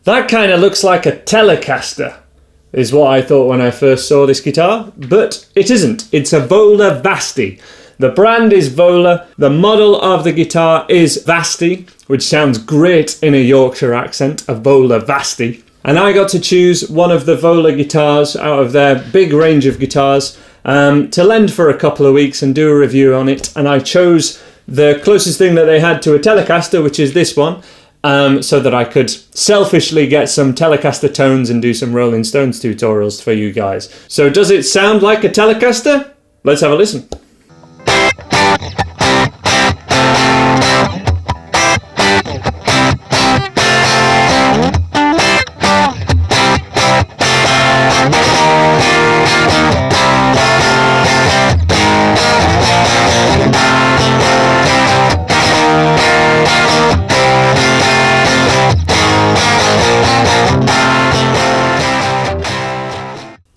That kind of looks like a Telecaster, is what I thought when I first saw this guitar, but it isn't. It's a Vola Vasti. The brand is Vola, the model of the guitar is Vasti, which sounds great in a Yorkshire accent, a Vola Vasti. And I got to choose one of the Vola guitars out of their big range of guitars to lend for a couple of weeks and do a review on it. And I chose the closest thing that they had to a Telecaster, which is this one, so that I could selfishly get some Telecaster tones and do some Rolling Stones tutorials for you guys. So does it sound like a Telecaster? Let's have a listen.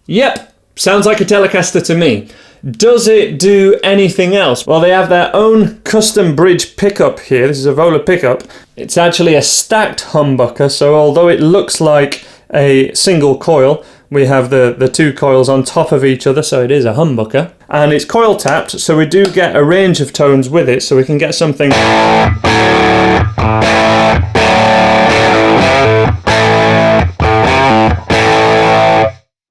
Yep, sounds like a Telecaster to me. Does it do anything else? Well, they have their own custom bridge pickup here. This is a Vola pickup. It's actually a stacked humbucker, so although it looks like a single coil, we have the two coils on top of each other, so it is a humbucker. And it's coil tapped, so we do get a range of tones with it, so we can get something...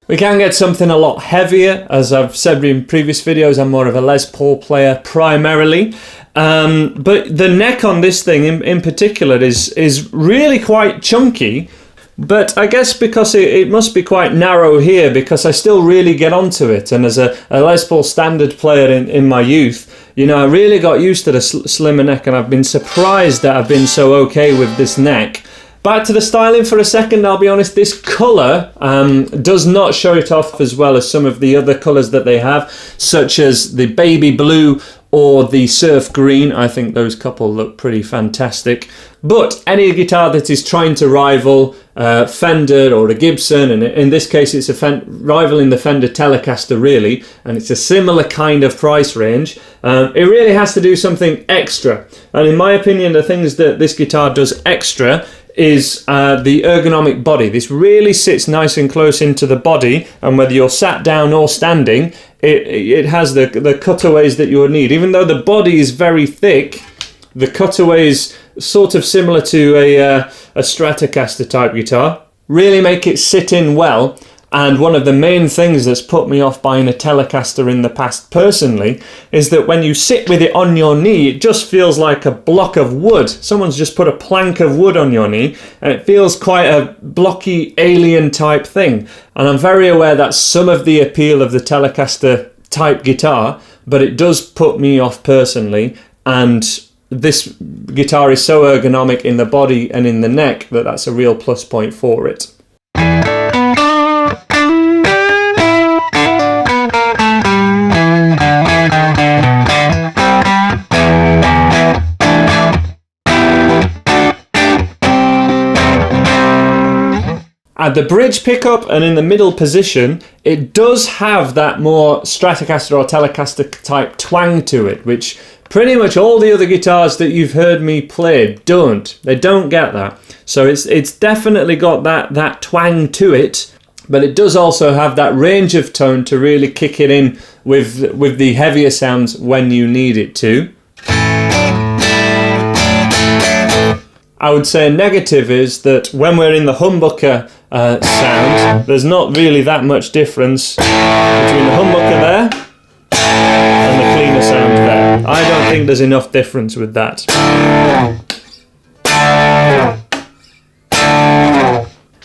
We can get something a lot heavier. As I've said in previous videos, I'm more of a Les Paul player primarily. But the neck on this thing in particular is really quite chunky. But I guess because it must be quite narrow here, because I still really get onto it. And as a Les Paul standard player in my youth, you know, I really got used to the slimmer neck, and I've been surprised that I've been so okay with this neck. Back to the styling for a second, I'll be honest, this colour does not show it off as well as some of the other colours that they have, such as the baby blue or the surf green. I think those couple look pretty fantastic. But any guitar that is trying to rival Fender or a Gibson, and in this case it's rivaling the Fender Telecaster really, and it's a similar kind of price range, it really has to do something extra. And in my opinion, the things that this guitar does extra is the ergonomic body. This really sits nice and close into the body, and whether you're sat down or standing, it has the cutaways that you would need. Even though the body is very thick, the cutaways, sort of similar to a Stratocaster type guitar, really make it sit in well. And one of the main things that's put me off buying a Telecaster in the past personally is that when you sit with it on your knee, it just feels like a block of wood. Someone's just put a plank of wood on your knee, and it feels quite a blocky alien type thing. And I'm very aware that's some of the appeal of the Telecaster type guitar, but it does put me off personally. And this guitar is so ergonomic in the body and in the neck that that's a real plus point for it. At the bridge pickup and in the middle position, it does have that more Stratocaster or Telecaster type twang to it, which pretty much all the other guitars that you've heard me play don't. They don't get that. So it's definitely got that twang to it, but it does also have that range of tone to really kick it in with the heavier sounds when you need it to. I would say a negative is that when we're in the humbucker sound, there's not really that much difference between the humbucker there and the cleaner sound there. I don't think there's enough difference with that.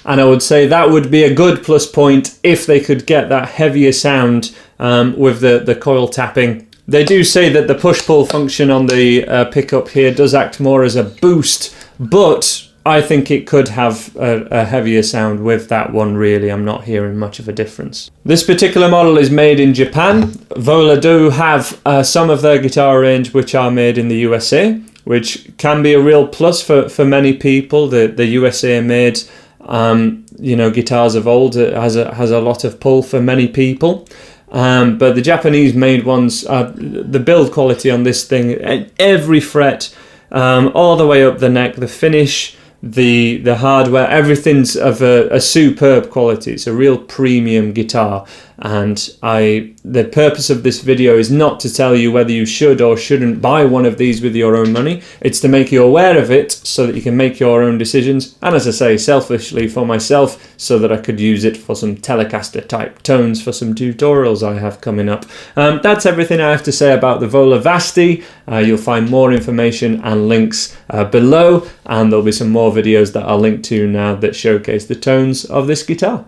And I would say that would be a good plus point if they could get that heavier sound with the coil tapping. They do say that the push-pull function on the pickup here does act more as a boost, but I think it could have a heavier sound with that one really. I'm not hearing much of a difference. This particular model is made in Japan. Vola do have some of their guitar range which are made in the USA, which can be a real plus for many people. The USA made guitars of old has a lot of pull for many people. But the Japanese made ones, the build quality on this thing, every fret, all the way up the neck, the finish, the hardware, everything's of a superb quality. It's a real premium guitar, and the purpose of this video is not to tell you whether you should or shouldn't buy one of these with your own money. It's to make you aware of it so that you can make your own decisions, and as I say, selfishly for myself, so that I could use it for some Telecaster type tones for some tutorials I have coming up. That's everything I have to say about the Vola Vasti. You'll find more information and links below, and there'll be some more videos that I'll link to now that showcase the tones of this guitar.